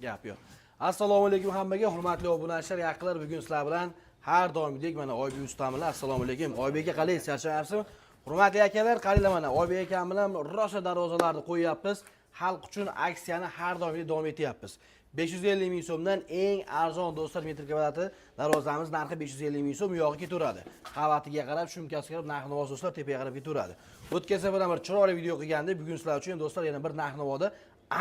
Gap yo'q. Assalomu alaykum hammaga, hurmatli obunachilar, yaqinlar. Bugun sizlar bilan har doimgidek mana Oybek ustam bilan assalomu alaykum. Oybek aka qalaysiz? Charchamayapsizmi? Hurmatli akalar, qaranglar mana Oybek akam bilan rosa darvozalarni qo'yyapmiz. Xalq uchun aksiyani har doimgidek davom etyapmiz. 550 ming so'mdan eng arzon do'stlar metr kvadratli darvozamiz narxi 550 ming so'm yog'i ketaveradi. Qavatiga qarab, shumkasiga qarab narx-navo do'stlar tepaga qarab ketaveradi. O'tgan safar bir chiroyli video qilganda, bugun sizlar uchun do'stlar yana bir narx-navoda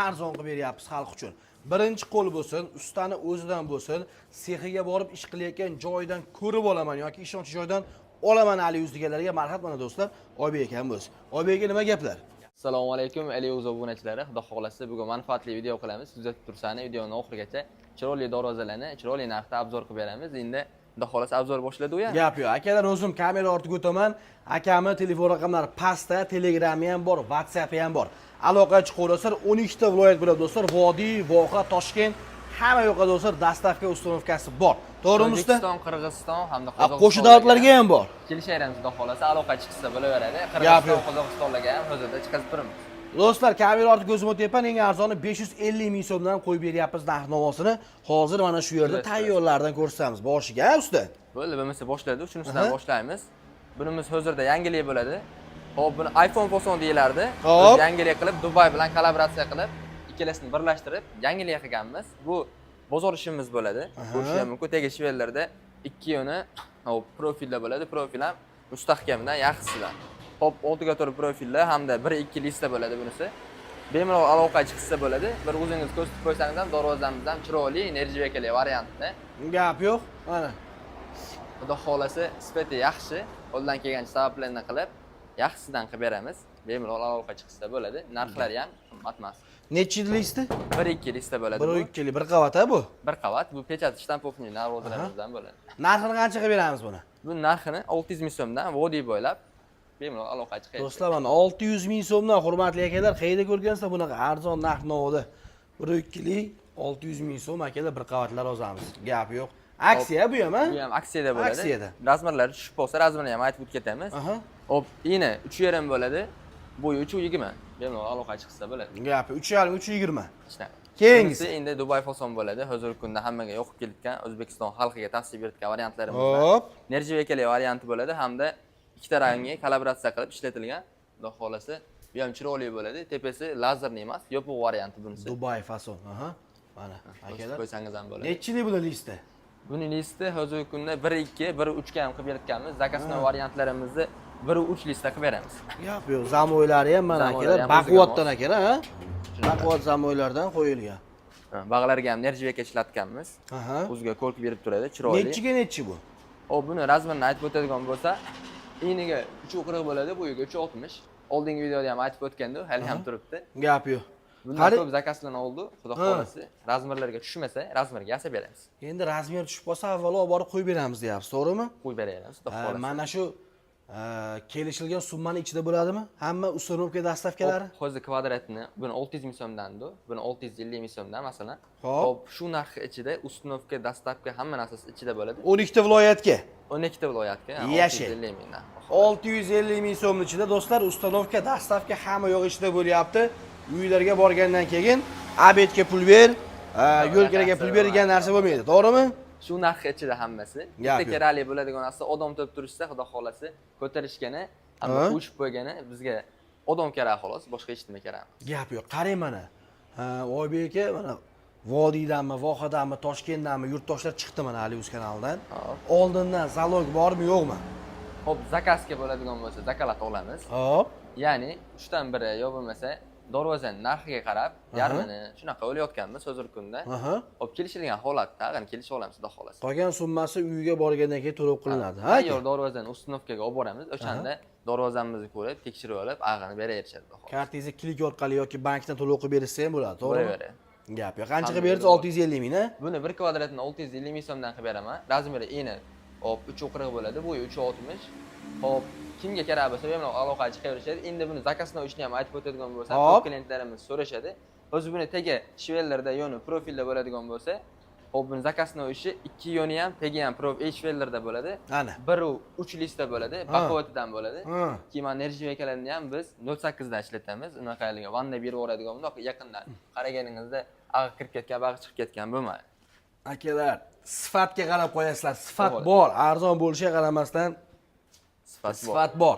arzon qilib beryapmiz xalq uchun. Birinchi qo'l bo'lsin, ustani o'zidan bo'lsin, sexiga borib ish qilayotgan joydan ko'rib olaman yoki ishonchli joydan olaman ali yuzdiganlarga marhamat mana do'stlar, Oybek akamiz. Oybek aka nima gaplar? Assalomu alaykum, Eliyoz obunachilari. Xudo xolasa bugun manfaatli video qilamiz. Kuzatib tursangiz videoni oxirigacha chiroyli darvozalarni chiroyli narxda obzor qilib beramiz. Endi xudo xolasa obzor boshladi u ham. Gap yo'q. Akalar, o'zim kamera ortiga o'taman. Akamning telefon raqamlari pastda, Telegram'i ham bor, WhatsApp'i ham bor. Aloqa chiqaverasizlar. 12 ta viloyat bo'ladi do'stlar. Vodiy, Voha, Toshkent hamma yoqda do'stlar dastavka ustanovkasi bor. To'g'rimi usta? O'zbekiston, Qirg'iziston hamda Qozog'iston. Qo'shni davlatlarga ham bor. Kelishaymiz xudo xolasa aloqa chiqsa bo'laveradi. Qirg'iziston, Qozog'istonlarga ham hozirda chiqazib turamiz. Do'stlar, kamera ortiga ko'zim o'tyapman. Eng arzoni 550 ming so'mdan qo'yib beryapmiz narx-navosini. Hozir mana shu yerda tayyorlardan ko'rsatamiz. Boshiga, usta. Bo'ldi, bo'lmasa boshladi. Shunisidan boshlaymiz. Bunimiz hozirda yangilik bo'ladi. Hop, buni iPhone Foson deyilardi. Biz yangilik qilib, Dubai bilan kollaboratsiya qilib, ikkalasini birlashtirib yangilik qilganmiz. Bu bozor ishimiz bo'ladi. Ko'rish ham mumkin. Tegi shvellarda ikki yoni hop profilda bo'ladi. Profil ham mustahkamdan, yaxshisidan. Hop, oltiga to'g'ri profillar hamda 1-2 lista bo'ladi bunisi. Bemalol aloqa chiqsa bo'ladi. Bir o'zingiz ko'rsatib qo'ysangiz ham darvozamiz ham chiroyli, enerjiyakali variantda. Gap yo'q. Mana. Xudo xolasa sifati yaxshi, qo'ldan kelgancha sabablarni qilib, yaxshisidan qilib beramiz. Bemalol aloqa chiqsa bo'ladi. Narxlari ham qimmat emas. Nechi lista? 1-2 lista bo'ladi. 1-2 bir qavat ha bu? Bir qavat. Bu pechat shtampovniy darvozalarimizdan bo'ladi. Narxini qancha qilib beramiz buni? Bu narxini 600 ming so'mdan vodiy bo'ylab bemalol aloqa chiqadi. Do'stlar, mana 600 ming so'mdan hurmatli akalar, qayerda ko'rgansizlar bunaqa arzon narx-navoda 1-2lik 600 ming so'm akalar bir qavatlar olamiz. Gap yo'q. Aksiya bu ham, ha? Bu ham aksiyada bo'ladi. Aksiyada. Razmerlari tushib qolsa, razmerni ham aytib o'tib ketamiz. Hop, ina 3,5 bo'ladi. Bo'yi 3,20. Bemalol aloqa chiqsa bo'ladi. Gapi 3,5 3,20. Ishlab. Keyingisi endi Dubai Foson bo'ladi. Hozirgi kunda hammaga yoqib kelayotgan O'zbekiston xalqiga tavsiya berayotgan variantlarimiz bor. Hop. Enerjiyakali varianti bo'ladi hamda ikkita rangga kollaboratsiya qilib ishlatilgan. Xudo xolasa, bu ham chiroyli bo'ladi. Tepasi lazerli emas, yopiq varianti bunisi. Dubai Foson. Mana akalar. Qo'ysangiz ham bo'ladi. Nechilik bular lista? Buning listi hozirgi kunda 1-2, 1-3 ga ham qilib beryapmiz. Zakasning variantlarimizni 1-3 lista qilib beramiz. Gap yo'q, zamoylari ham mana akalar, baquvvatdan akalar, ha? Baquvvat zamoylardan qo'yilgan. Bag'larga ham enerjiyaka ishlatganmiz. O'ziga ko'rk berib turadi, chiroyli. Nechiga nechi bu? Hop, buni razmerini aytib o'tadigan bo'lsa, iniga 3,40 bo'ladi, bo'yiga 3,60. Oldingi videoda ham aytib o'tganda, hali ham turibdi. Gap yo'q. Bundan ko'p zakaslar oldi, xudo xolasa, razmerlarga tushmasa, razmerga yasab beramiz. Endi razmer tushib qolsa, avvalo olib borib qo'yib beramiz deyapsiz, to'g'rimi? Qo'yib beramiz, xudo xolasa. Mana shu kelishilgan summani ichida bo'ladimi? Hamma ustanovka dastavkalari? Hozir kvadratni buni 600 ming so'mdan-da, buni 650 ming so'mdan masalan. Hop, shu narx ichida ustanovka, dastavka hamma narsasi ichida bo'ladi. 12 ta viloyatga. 12 ta viloyatga 650 mingdan. 650 ming so'm ichida do'stlar, ustanovka, dastavka hamma yo'q ichida bo'lyapti. Uylarga borgandan keyin abetga pul ber, yo'lkiraga pul ber degan narsa bo'lmaydi, to'g'rimi? Shu narx ichida hammasi. Bitta kerakli bo'ladigan narsa odam to'p turishsa, xudo xolasa, ko'tarishgani, hamma qo'shib qo'ygani bizga odam kerak xolos, boshqa hech nima kerak emas. Gap yo'q. Qarang mana. Oybek aka mana Vodiydanmi, Vohadanmi, Toshkentdanmi yurtdoshlar chiqdi mana Alius kanalidan. Oldindan zalog bormi, yo'qmi? Hop, zakasga bo'ladigan bo'lsa, zakalat olamiz. Hop. Ya'ni 3 dan biri yo bo'lmasa darvozaning narxiga qarab, yarmini shunaqa o'layotganmiz hozirgi kunda. Hop, kelishilgan holatda, qani kelishib olamiz, xudo xolasa. Qolgan summasi uyga borgandan keyin to'lab qilinadi, ha? Tayyor darvozani ustanovkaga olib boramiz. O'shanda darvozamizni ko'rib, tekshirib olib, ag'ini beraverishadi, xudo xolasa. Kartingizni klik orqali yoki bankdan to'lov qilib bersa ham bo'ladi, to'g'rimi? Bo'laveradi. Gap yo'q. Qancha qilib berasiz? 650 ming, ha? Buni 1 kvadratini 650 ming so'mdan qilib beraman. Razmeri eni hop 3,40 bo'ladi, bo'yi 3,60. Hop, kimga kerak bo'lsa bemalol aloqa chiqaverishadi. Endi buni zakasni ishni ham aytib o'tadigan bo'lsa, ko'p klientlarimiz so'rashadi. O'zi buni tegi shvellarda yoni profilda bo'ladigan bo'lsa, hop buni zakasni ishi ikki yoni ham, tegi ham shvellarda bo'ladi. Ana. 1-3 lista bo'ladi, baquvvatidan bo'ladi. Keyin enerjiyakalarni ham biz 08 dan ishlatamiz. Unaqaligini vanda berib yuboradigan bo'lsa, yaqindan qaraganingizda ag'i kirib ketgan, bag'i chiqib ketgan bo'lmaydi. Akalar, sifatga qarab qo'yasizlar. Sifat bor, arzon bo'lishiga qaramasdan sifat bor.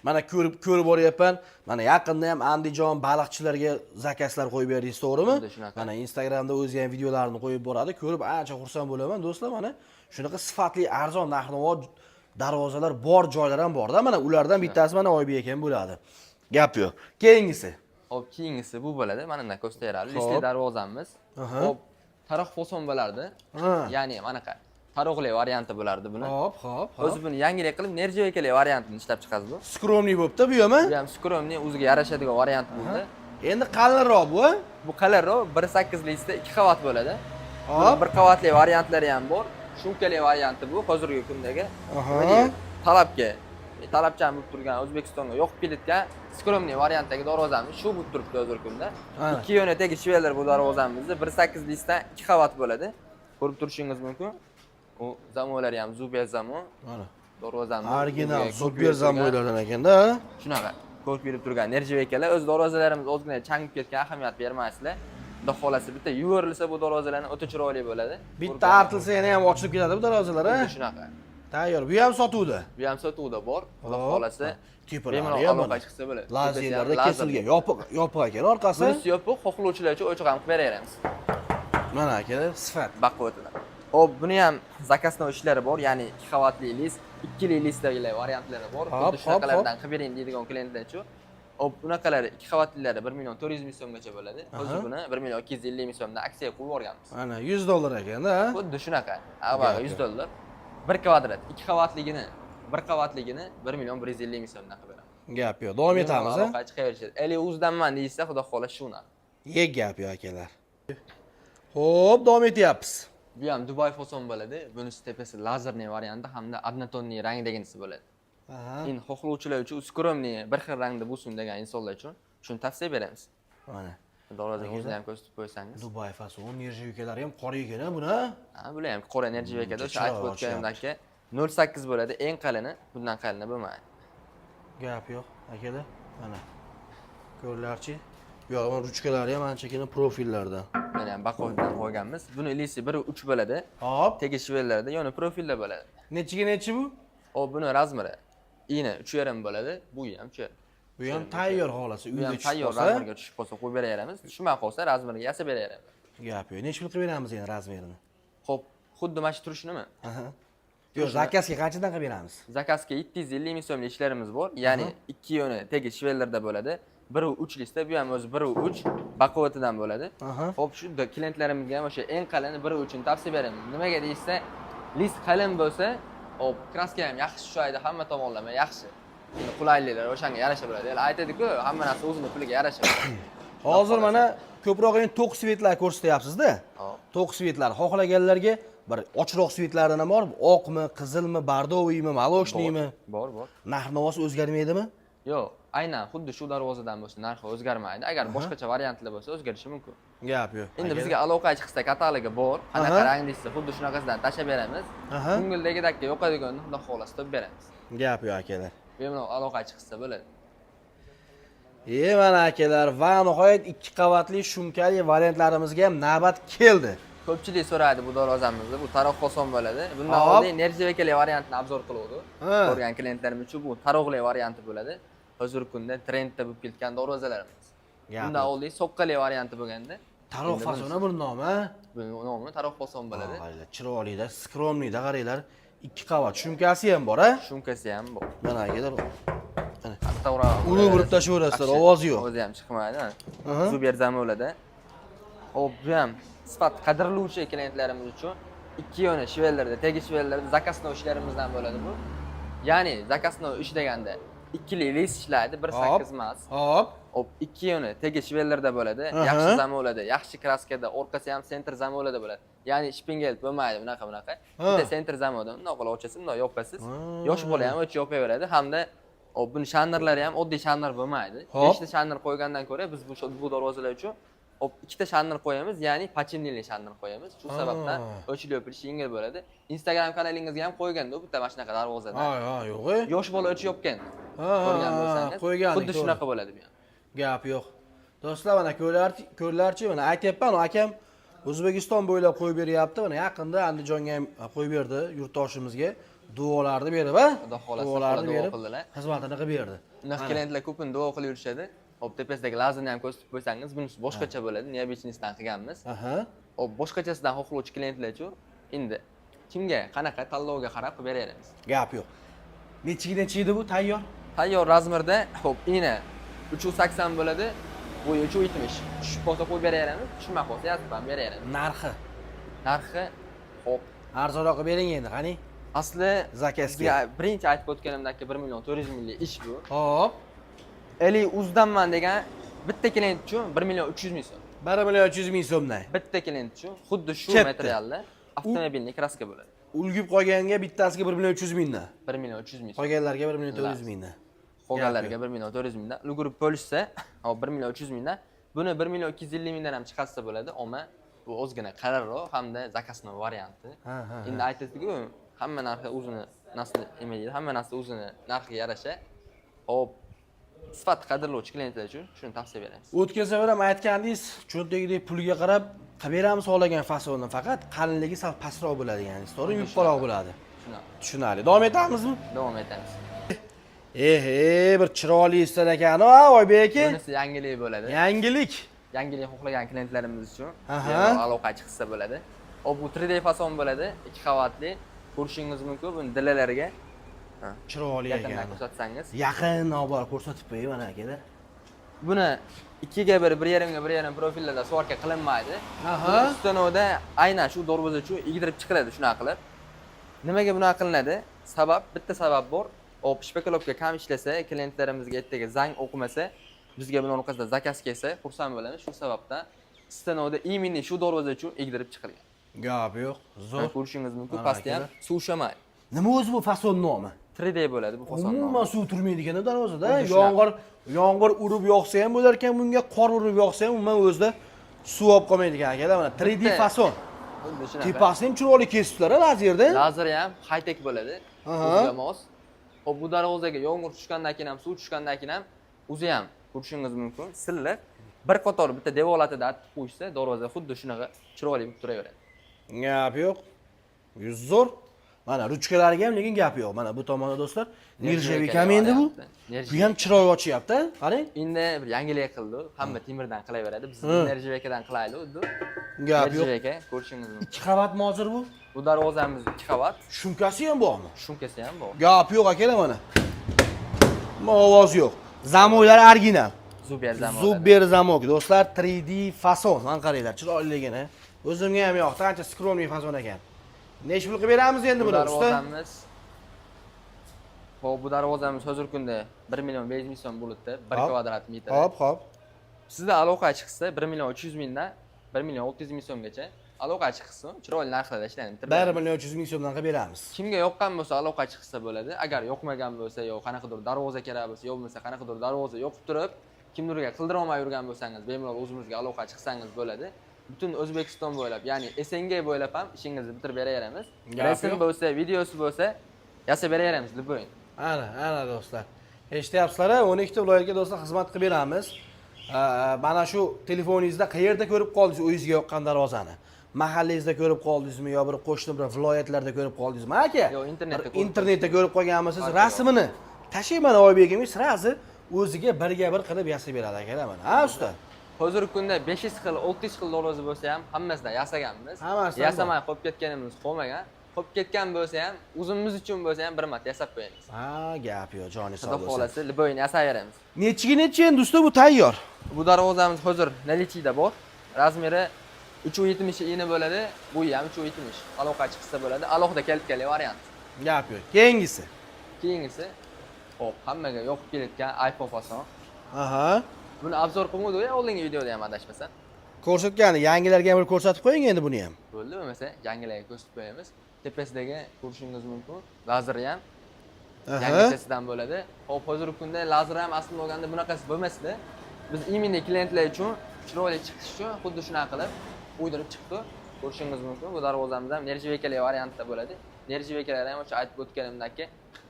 Mana ko'rib boryapman. Mana yaqinda ham Andijon baliqchilarga zakazlar qo'yib berdingiz, to'g'rimi? Mana Instagramda o'zi ham videolarini qo'yib boradi. Ko'rib ancha xursand bo'laman, do'stlar. Mana shunaqa sifatli arzon narx-navo darvozalar bor joylar ham bor-da. Mana ulardan bittasi mana Oybek akam bo'ladi. Gap yo'q. Keyingisi. Hop, keyingisi bu bo'ladi. Mana bunday ko'rsatayaradi. Listli darvozamiz. Hop, taroq fason bo'lardi. Ya'ni manaqa taroqli varianti bo'lardi buni. Hop. O'zi buni yangilik qilib nerjavekali variantini ishlab chiqasiz bu. Skromniy bo'pti bu ham. Bu ham skromniy, o'ziga yarashadigan variant bo'ldi. Endi qalinroq bu. Bu qalinroq 1.8 listrda 2 qavat bo'ladi. Hop, bir qavatli variantlari ham bor. Shumkali varianti bu hozirgi kundagi. Talabchan bo'lib turgan O'zbekistonga yoqib kelayotgan skromniy variantdagi darvozamiz shu bo'lib turibdi hozirgi kunda. 2 yo'nidagi shveler bu darvozamizda 1.8 listrda 2 qavat bo'ladi. Ko'rib turishingiz mumkin. U zamonlari ham Zuber zamon. Mana darvozamiz original Zuber zamonlardan ekanda. Shunaqa ko'rib berib turgan nerjavekalar o'z darvozalarimiz ozgina changib ketgan, ahamiyat bermaysizlar. Xudo xolasa bitta yuvarilsa bu darvozalarni o'ta chiroyli bo'ladi. Bitta artilsa yana ham ochilib ketadi bu darvozalar, ha? Shunaqa. Tayyor. Bu ham sotuvda. Bu ham sotuvda bor. Xudo xolasa bemalol aloqa chiqsa bo'ladi. Lazerlarda kesilgan, yopiq ekan orqasi. Bunisi yopiq, xohlovchilar uchun ochiq ham qilib beraveramiz. Mana akalar, sifat. Baquvvatlar. Hop, buni ham zakazno ishlari bor, ya'ni 2 qavatli list, 2 li listdagilar variantlari bor. Xuddi shunaqalardan qilib bering deydigan klientlar uchun. Hop, bunaqalari 2 qavatlilari 1.400.000 so'mgacha bo'ladi. Hozir buni 1.250.000 so'mdan aksiya qo'yib yuborganmiz. Mana $100 ekanda, ha? Xuddi shunaqa. Avval $100. 1 kvadrat, 2 qavatligini, 1 qavatligini 1.150.000 so'mdan qilib beraman. Gap yo'q, davom etamiz, ha? Aloqa chiqaverishadi. Eli o'zdanman deysa, xudo xohlasa shuna. Gap yo'q akalar. Xo'p, davom etyapmiz. Bu ham Dubai fason bo'ladi. Bunisi tepasi lazerniy varianti hamda adnatoniy rangdaginisi bo'ladi. Endi xohlovchilar uchun skromniy bir xil rangda bo'lsin degan insonlar uchun shuni tavsiya beramiz. Mana darvozaning o'zini ham ko'rsatib qo'ysangiz. Dubai fason nerjavekalar ham qora ekan-a buni. Ha, bular ham qora nerjavekada o'sha aytib o'tganimdek 0.8 bo'ladi, eng qalini, bundan qalini bo'lmaydi. Gap yo'q, akalar. Mana ko'rlarchi. Yo'q, ruchkalari ham anchagina profillardan. Mana ham baqovdan qo'yganmiz. Buni ilisi 1.3 bo'ladi. Hop, tegishvellarda, yana profilda bo'ladi. Nechiga bu? Hop, buni razmeri ina 3.5 bo'ladi, bu ham 3.5. Bu ham tayyor xolasi, uyda tushib qolsa. Tayyor razmerga tushib qolsa qo'yib beraveramiz. Tushmay qolsa razmerga yasab beraveramiz. Gap yo'q. Necha pul qilib beramiz endi razmerini? Xo'p, xuddi mana shu turishnimi? Yo'q, zakazga qanchadan qilib beramiz? Zakazga 750 ming so'mlik ishlarimiz bor. Ya'ni 2 yo'ni tegish shvellarda bo'ladi. 1.3 lista, bu ham o'zi 1.3 baquvvatidan bo'ladi. Xo'p, shu klientlarimizga ham o'sha eng qalini 1.3 ni tavsiya beramiz. Nimaga deysa, list qalin bo'lsa, hop, kraska ham yaxshi tushadi, hamma tomonlama yaxshi. Qulayliklar o'shanga yarasha bo'ladi. Aytadi-ku, hamma narsa o'zining puliga yarasha. Hozir mana ko'proq endi to'q svetlar ko'rsatyapsiz-da. To'q svetlar xohlaganlarga bir ochroq svetlardan ham bor, oqmi, qizilmi, bardoviymi, moloshniymi? Bor. Narx-navosi o'zgarmaydimi? Yo'q, aynan xuddi shu darvozadan bo'lsa narxi o'zgarmaydi. Agar boshqacha variantlar bo'lsa o'zgarishi mumkin. Gap yo'q. Endi bizga aloqa chiqsa katalogi bor. Qanaqa rang deysa, xuddi shunaqasidan tashab beramiz. Ko'ngildagidek yo'qadiganini xudo xolasa topib beramiz. Gap yo'q akalar. Bemalol aloqa chiqsa bo'ladi. Mana akalar, va nihoyat 2 qavatli shumkali variantlarimizga ham navbat keldi. Ko'pchilik so'radi bu darvozamizni, bu taroq fason bo'ladi. Bundan oldin nerjavekali variantni obzor qiluvdik. Ko'rgan klientlarim uchun bu taroqli varianti bo'ladi. Hozirgi kunda trendda bo'lib ketgan darvozalarimiz. Bundan oldin soqqali varianti bo'lganda, taroq fasoni bu nomi, bu nomi taroq fason bo'ladi. Chiroyli-da, skromli-da qaranglar. 2 qavat shumkasi ham bor, ha? Shumkasi ham bor. Mana akalar. To'g'ri. Uni urib tashaverasizlar, ovozi yo'q. Ovozi ham chiqmaydi. Zuber zamonlarda. Hop, bu ham sifat qadrlovchi klientlarimiz uchun 2 yo'ni shvellarda, tegish shvellarda zakazno ishlarimizdan bo'ladi bu. Ya'ni zakazno ish deganda 2 li list ishlaydi, 1.8 emas. Hop. Hop, 2 yo'ni tegish shvellarda bo'ladi, yaxshi zamonlarda, yaxshi kraskada, orqasi ham center zamonlarda bo'ladi. Ya'ni shpingel bo'lmaydi, bunaqa. Bitta center zamonda bundoq qilib ochasiz, bundoq yopasiz. Yosh bola ham o'ch yopaveradi hamda buni shannerlari ham oddiy shanner bo'lmaydi. 5 ta shanner qo'ygandan ko'ra biz bu darvozalar uchun 2 ta shanner qo'yamiz, ya'ni pachimnili shanner qo'yamiz. Shu sababdan o'chilib yopish yengil bo'ladi. Instagram kanalingizga ham qo'yganda bitta mana shunaqa darvozadan. Yo'q. Yosh bola o'ch yopgan. Ko'rgan bo'lsangiz, xuddi shunaqa bo'ladi bu ham. Gap yo'q. Do'stlar, mana ko'rlarchi, mana aytyapman, akam O'zbekiston bo'ylab qo'yib beryapti. Mana yaqinda Andijonga ham qo'yib berdi, yurtdoshimizga. Duolarni berib, Xudo xolasa, duolarni duo berib, qildilar. xizmatini qilib berdi. Unaqa klientlar ko'pini duo qilib yurishadi. Hop, tepasidagi lazerni ham ko'rsatib qo'ysangiz, bunisi boshqacha bo'ladi. Neobechinistdan qilganmiz. Aha. Hop, boshqachasidan xohlovchi klientlar-chi, endi kimga qanaqa tanlovga qarab qilib beraveramiz. Gap yo'q. Nechigacha edi bu tayyor? Tayyor razmerda, hop, ina 380 bo'ladi, bo'yi 370. Tushib qolsa qo'yib beraveramiz, tushmay qolsa yozib ham beraveramiz. Narxi hop, Arzonroq bering endi, qani? asli Zakazga. birinchi aytib o'tganimdek 1 million 400 minglik ish bu. Hop. Eli uzdanman degan bitta klient uchun 1 million 300 ming so'm. 1 million 300 ming so'mdan. Bitta klient uchun xuddi shu Chepdi. materialda avtomobilning kraska bo'ladi. Ulgib qolganga bittasiga 1 million 300 mingdan. 1 million 300 ming so'm. Qolganlarga 1 million 400 mingdan. Qolganlarga 1 million 400 mingdan. Ulgurib bo'lishsa, hop 1 million 300 mingdan. Buni 1 million 250 mingdan ham chiqarsa bo'ladi, ammo bu o'zgina qarorroq hamda zakasning varianti. Endi aytasiz-ku, hamma narxi o'zini nasli emaydi, hamma narsa o'zini narxiga yarasha. Hop, sifat qadrlovchi klientlar uchun shuni tavsiya beramiz. O'tgan safar ham aytgandingiz, cho'ntagidagi pulga qarab qilib beramiz xohlagan fasonni, faqat qalinligi sal pastroq bo'ladi, ya'ni to'g'ri, yupqaroq bo'ladi. Tushunarli. Davom etamizmi? Davom etamiz. Bir chiroyli istan ekan, Oybek aka. Bunisi yangilik bo'ladi. Yangilik. Yangilik xohlagan klientlarimiz uchun Aha. aloqa chiqsa bo'ladi. Hop, bu 3D fason bo'ladi, 2 qavatli. Ko'rishingiz mumkin buni dilalariga. Chiroyli Yaqindan ekan. ko'rsatsangiz. Yaqin obor ko'rsatib qo'ying mana akalar. Buni 2 ga 1, 1.5 ga 1.5 profillarda svorka qilinmaydi. Aha. Ustanovda aynan shu darvoza uchun egdirib chiqiladi shunaqa qilib. Nimaga bunaqa qilinadi? Sabab, bitta sabab bor. Hop, shpekalovka kam ishlasa, klientlarimizga ertaga zang o'qimasa, bizga buning orqasidan zakaz kelsa, xursand bo'lamiz. Shu sababdan stanovda imенно shu darvoza uchun egdirib chiqilgan. Gap yo'q, zo'r. Ko'rishingiz mumkin, Mana pastda ham akalar. suv ushamaydi. Nima o'zi bu fason nomi? 3D bo'ladi bu fason nomi. Umuman suv turmaydi ekan darvozada. Xuddi shunaqa. Yomg'ir urib yoqsa ham bo'lar ekan, bunga qor urib yoqsa ham umuman o'zida suv olib qolmaydi ekan akalar. Mana 3D Bitta. fason. Xuddi shunaqa. Tepasini ham chiroyli kesiblar lazerda. Lazer ham high-tech bo'ladi. Aha. O'ziga mos. Hop, bu darvozaga yomg'ir tushgandan keyin ham, suv tushgandan keyin ham o'zi ham ko'rishingiz mumkin, silliq. Bir qator bitta devorlatida artib qo'yishsa, darvoza xuddi shunaqa chiroyli bo'lib turaveradi. Gap yo'q. Yuz zo'r. Mana ruchkalariga ham lekin gap yo'q. Mana bu tomonda do'stlar, nirjavik ham endi bu. Bu ham chiroy ochyapti, qarang. Endi bir yangilik qildi. Hamma temirdan qilaveradi. Biz nirjavikadan qilaylik, xuddi. Gap yo'q. Nirjavika ko'rishingiz mumkin. 2 qavatmi hozir bu? Bu darvozamiz 2 qavat, Shumkasi ham bormi? shumkasi ham bor. Gap yo'q akalar mana. Ovoz yo'q. Zamoylar original. Zuber zamon. Zuber zamok do'stlar, 3D fason. Mana qaranglar, chiroyligini. O'zimga ham yoqdi, ancha skromniy fason ekan. Nech pul qilib beramiz endi Bu buni usta? darvozamiz hop, bu darvozamiz hozirgi kunda 1 million 500 ming so'm bo'libdi, 1 Hop. kvadrat metr. Hop. Sizda aloqa chiqsa 1 million 300 mingdan 1 million 600 ming so'mgacha aloqa chiqsa, chiroyli narxlarda ishlaymiz. 1 million 300 ming so'mdan qilib beramiz. Kimga yoqqan bo'lsa aloqa chiqsa bo'ladi. Agar yoqmagan bo'lsa, yo qanaqadir darvoza kerak bo'lsa, yo bo'lmasa qanaqadir darvoza yoqib turib, kimdirga qildira olmay yurgan bo'lsangiz, bemalol o'zimizga aloqa chiqsangiz bo'ladi. Butun O'zbekiston bo'ylab, ya'ni SNG bo'ylab ham ishingizni bitirib beraveramiz. Rasm bo'lsa, videosi bo'lsa, yasab beraveramiz, любой. Ana do'stlar. Eshityapsizlar-a? 12 ta viloyatga do'stlar xizmat qilib beramiz. Mana shu telefoningizda qayerda ko'rib qoldingiz o'zingizga yoqqan darvozani? Mahallangizda ko'rib qoldingizmi yo bir qo'shni bir viloyatlarda ko'rib qoldingizmi aka? Yo, internetda internetda ko'rib qolganmisiz? Rasmini tashlang mana Oybek aka, sirazi o'ziga birga bir qilib yasab beradi akalar mana. Ha usta? Hozirgi kunda 500 xil, 600 xil darvoza bo'lsa ham hammasidan yasaganmiz. Hammasidan Yasamay qolib ketganimiz qolmagan. Qolib ketgan bo'lsa ham, o'zimiz uchun bo'lsa ham bir marta yasab qo'yamiz. Ha, gap yo'q, joni sog' Xudo bo'lsin. xolasa, liboyini yasaveramiz. Necha endi usta bu tayyor? Bu darvozamiz hozir nalichida bor. Razmeri 370 ini bo'ladi, bu ham 370. Aloqa chiqsa bo'ladi. Alohida kaltkali variant. Gap yo'q. Keyingisi. Keyingisi hop, hammaga yoqib kelayotgan iPhone fason. Aha. Buni obzor qilmadik, oldingi videoda ham adashmasam. Ko'rsatgani, yangilarga ham bir ko'rsatib qo'ying endi buni ham. Bo'ldi, bo'lmasa yangilarga ko'rsatib qo'yamiz. Tepasidagi ko'rishingiz mumkin. Lazer ham yangisidan bo'ladi. Hop, hozirgi kunda lazer ham aslida olganda bunaqasi bo'lmasdi. Biz imенно klientlar uchun chiroyli chiqish uchun xuddi shunaqa qilib o'ydirib chiqdi. Ko'rishingiz mumkin. Bu darvozamiz ham nirjavekali variantda bo'ladi. Nirjavekalar ham o'sha aytib o'tganimdek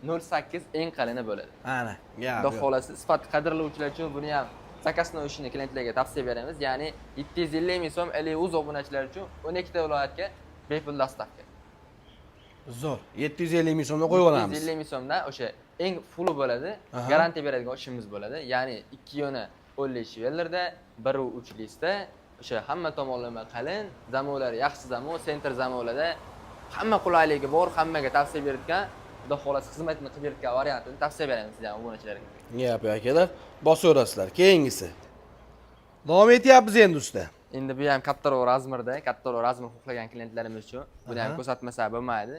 0.8 eng qalini bo'ladi. Ana, gap Xudo yo'q. xolasi sifat qadrlovchilar uchun buni ham zakasni ishini klientlarga tavsiya beramiz. Ya'ni 750 ming so'm Eliuz obunachilar uchun 12 ta viloyatga bepul dostavka. Zo'r. 750 ming so'mdan qo'yib olamiz. 750 ming so'mdan o'sha eng fulli bo'ladi, garantiya beradigan ishimiz bo'ladi. Ya'ni 2 yo'ni 10 shivellarda, 1 3 o'sha hamma tomonlama qalin, zamonlari yaxshi zamon, center zamonlarda hamma qulayligi bor, hammaga tavsiya beritgan, xudo xolasa xizmatni qilib beritgan variantini tavsiya beramiz sizlarga obunachilarga. Gap akalar, bosaverasizlar. Keyingisi. Davom etyapmiz endi usta. Endi bu ham kattaroq razmerda, kattaroq razmer xohlagan klientlarimiz uchun buni ham ko'rsatmasa bo'lmaydi.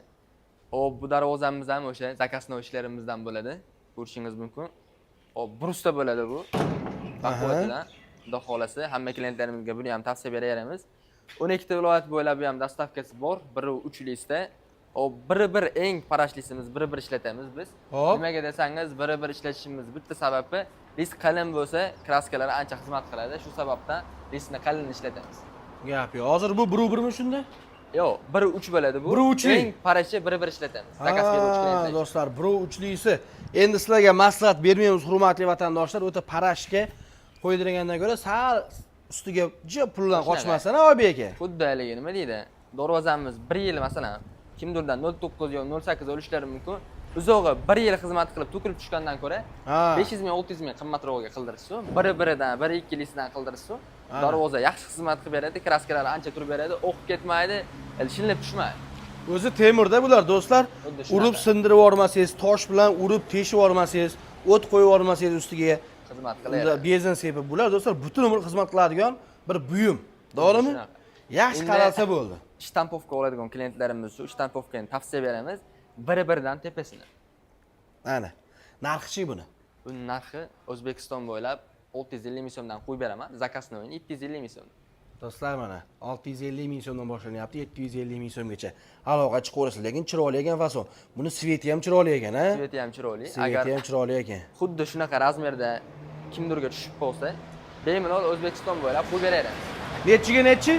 Hop, bu darvozamiz ham o'sha zakasni ishlarimizdan bo'ladi. Ko'rishingiz mumkin. Hop, brusda bo'ladi bu. Baquvvatidan. Xudo xolasa hamma klientlarimizga buni ham tavsiya beraveramiz. 12 ta viloyat bo'ylab ham dostavkasi bor. Biri 3likda. Hop, bir eng parashlisimiz, bir ishlatamiz biz. Nimaga desangiz, bir ishlatishimiz bitta sababi risk qalin bo'lsa, kraskalari ancha xizmat qiladi. Shu sababdan riskni qalin ishlatamiz. Gap yo'q. Hozir bu 1-1mi shunda? Yo'q, 1-3 bo'ladi bu. Eng parashi bir ishlatamiz. Zakas beruvchi klientlar. Do'stlar, 1-3lisi. Endi sizlarga maslahat bermaymiz, hurmatli vatandoshlar. O'ta parashga qo'ydirgandan ko'ra sal ustiga jip puldan qochmasdan, Oybek aka. Xuddi haligi nima deydi? Darvozamiz 1 yil masalan kimdirdan 09 yo 08 olishlari mumkin. Uzog'i 1 yil xizmat qilib to'kilib tushgandan ko'ra 500 ming 600 ming qimmatroqga qildirishsa, biridan 1-2lisidan qildirishsa, darvoza yaxshi xizmat qilib beradi, kraskalari ancha turib beradi, o'qib ketmaydi, shilinib tushmaydi. O'zi temirda bular do'stlar. Urib sindirib yormasangiz, tosh bilan urib teshib yormasangiz, o't qo'yib yormasangiz ustiga xizmat qilaydi. Benzin sepib bular do'stlar butun umr xizmat qiladigan bir buyum. To'g'rimi? Yaxshi qaralsa bo'ldi. Shtampovka oladigan klientlarimiz shu shtampovkani tavsiya beramiz. Biridan tepasini. Ana. Narxi buni. Buning narxi O'zbekiston bo'ylab 650 ming so'mdan qo'yib beraman. Zakasni 750 ming so'm. Do'stlar mana 650 ming so'mdan boshlanyapti, 750 ming so'mgacha. Aloqa chiqaverasiz, lekin chiroyli ekan fason. Buni sveti ham chiroyli ekan, ha? Sveti ham chiroyli. Sveti ham chiroyli ekan. Xuddi shunaqa razmerda kimdirga tushib qolsa, bemalol O'zbekiston bo'ylab qo'yib beramiz. Nechiga nechi?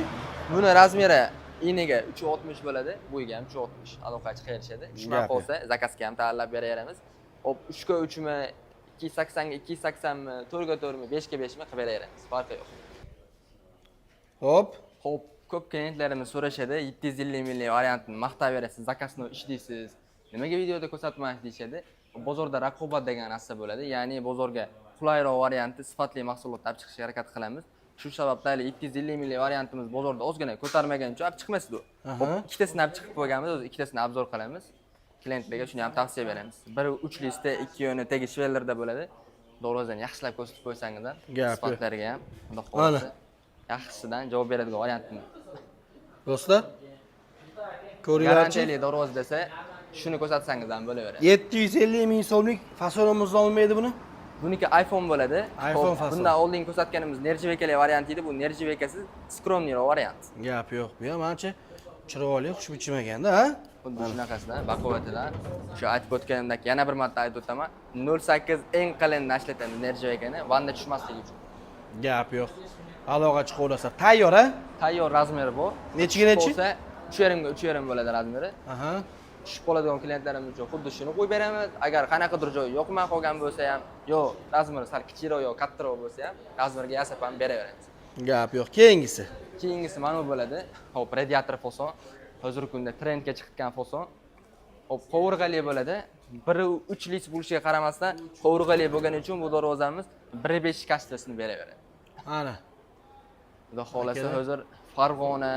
Buni razmeri iniga 360 bo'ladi, bo'yiga ham 360. Aloqachi qayerishadi. Shunday qolsa, zakasga ham tayyorlab beraveramiz. Hop, 3 ga 3 mi, 280 ga 280 mi, 4 ga 4 mi, 5 ga 5 mi qilib beraveramiz. Farqi yo'q. Hop, ko'p klientlarimiz so'rashadi, 750 minglik variantini maqtab berasiz, zakasni ishlaysiz. Nimaga videoda ko'rsatmaysiz deyshadi. Bozorda raqobat degan narsa bo'ladi. Ya'ni bozorga qulayroq variantni, sifatli mahsulot olib chiqishga harakat qilamiz. Shu sababdan 750 minglik variantimiz bozorda ozgina ko'tarmagan uchun olib chiqmasdi u. Ikkitasini olib chiqib qo'yganmiz, o'zi ikkitasini obzor qilamiz. Klientlarga shuni ham tavsiya beramiz. Biri 3likda, 2 yo'ni tegi shvellarda bo'ladi. Darvozani yaxshilab ko'rsatib qo'ysangizlar, sifatlariga ham, xudo xolasa yaxshisidan javob beradigan variantimiz. Do'stlar, ko'ringlarchi. Garantiyali darvoza desa, shuni ko'rsatsangiz ham bo'laveradi. 750 ming so'mlik fasonimiz olmaydi buni? Buniki iPhone bo'ladi. iPhone fason. Bundan oldin ko'rsatganimiz nerjivekali variant edi. Bu nerjivekasiz skromniroq variant. Gap yo'q. Bu ham ancha chiroyli, xushbichim ekanda, ha? Xuddi shunaqasidan, baquvvatidan. Shu aytib o'tganimdek yana bir marta aytib o'taman. 08 eng qalin ishlatamiz nerjivekani, vanda tushmasligi uchun. Gap yo'q. Aloqa chiqaverasizlar. Tayyor, ha? Tayyor razmeri bor. Nechiga nechi? Bo'lsa 3,5 ga 3,5 bo'ladi razmeri. Aha. Tushib qoladigan klientlarimiz uchun xuddi shuni qo'yib beramiz. Agar qanaqadir joyi yoqmay qolgan bo'lsa ham, yo razmeri sal kichikroq yo kattaroq bo'lsa ham, razmerga yasab ham beraveramiz. Gap yo'q. Keyingisi. Keyingisi mana bu bo'ladi. Hop, radiator fason. Hozirgi kunda trendga chiqqan fason. Hop, qovurg'ali bo'ladi. Biri 3lik bo'lishiga qaramasdan, qovurg'ali bo'lgani uchun bu darvozamiz 1.5 kashtasini beraveradi. Ana. Xudo xolasa hozir Farg'ona,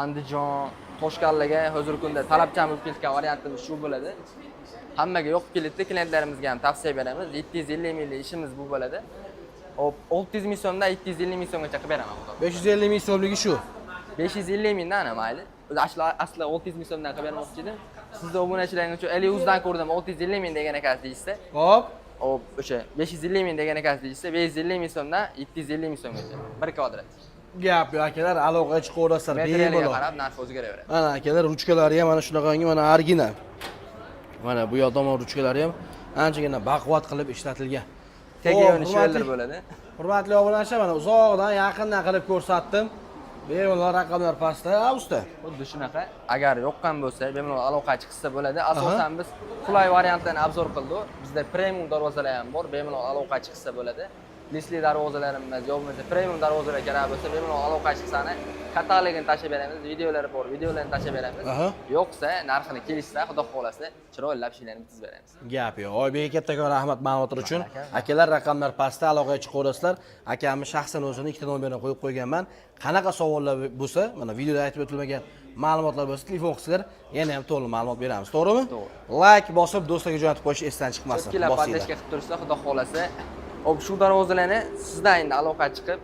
Andijon, Toshkentlarga hozirgi kunda talabchan bo'lib ketgan variantimiz shu bo'ladi. Hammaga yoqib keladi, klientlarimizga ham tavsiya beramiz. 750 minglik ishimiz bu bo'ladi. Hop, 600 ming so'mdan 750 ming so'mgacha qilib beraman xudo. 550 ming so'mligi shu. 550 mingdan mayli. O'zi asli 600 ming so'mdan qilib bermoqchi edim. Sizning obunachilaringiz uchun Eliuzdan ko'rdim 650 ming degan ekansiz deysiz. Hop. Hop, o'sha 550 ming degan ekansiz deysiz. 550 ming so'mdan 750 ming so'mgacha. 1 kvadrat. Gap yo'q akalar, aloqa chiqaverasizlar. Materialga qarab narx o'zgaraveradi. Mana akalar, ruchkalari ham mana shunaqangi, mana original. Mana bu yoq tomon ruchkalari ham anchagina baquvvat qilib ishlatilgan. Tegayoni shvellar bo'ladi. Hurmatli obunachilar, mana uzoqdan, yaqindan qilib ko'rsatdim. Bemalol raqamlar pastda, usta. Xuddi shunaqa. Agar yoqqan bo'lsa, bemalol aloqa chiqsa bo'ladi. Asosan biz qulay variantlarni obzor qildik. Bizda premium darvozalar ham bor, bemalol aloqa chiqsa bo'ladi. listli darvozalarimiz, yo bo'lmasa premium darvozalar kerak bo'lsa, bemalol aloqa chiqsani, katalogini tashib beramiz, videolari bor, videolarni tashib beramiz. Yo'qsa, narxini kelishsa, xudo xolasa, chiroylab ishlarni bitkazib beramiz. Gap yo'q. Oybekka kattakon rahmat ma'lumotlar uchun. Akalar raqamlar pastda aloqaga chiqaverasizlar. Akamni shaxsan o'zini ikkita nomerini qo'yib qo'yganman. Qanaqa savollar bo'lsa, mana videoda aytib o'tilmagan ma'lumotlar bo'lsa, telefon qilsanglar, yana ham to'liq ma'lumot beramiz. To'g'rimi? To'g'ri. Like bosib, do'stlarga jo'natib qo'yish esdan chiqmasin. Ikkila podleshka qilib tursa, xudo xolasa, hop shu darvozalarni sizdan endi aloqa chiqib,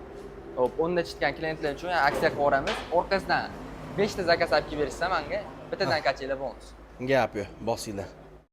hop 10 ta chitgan klientlar uchun aksiya qilib yuboramiz. Orqasidan 5 ta zakaz olib kelib berishsa, menga bittadan kachinglar bonus. Gap yo'q, bosinglar.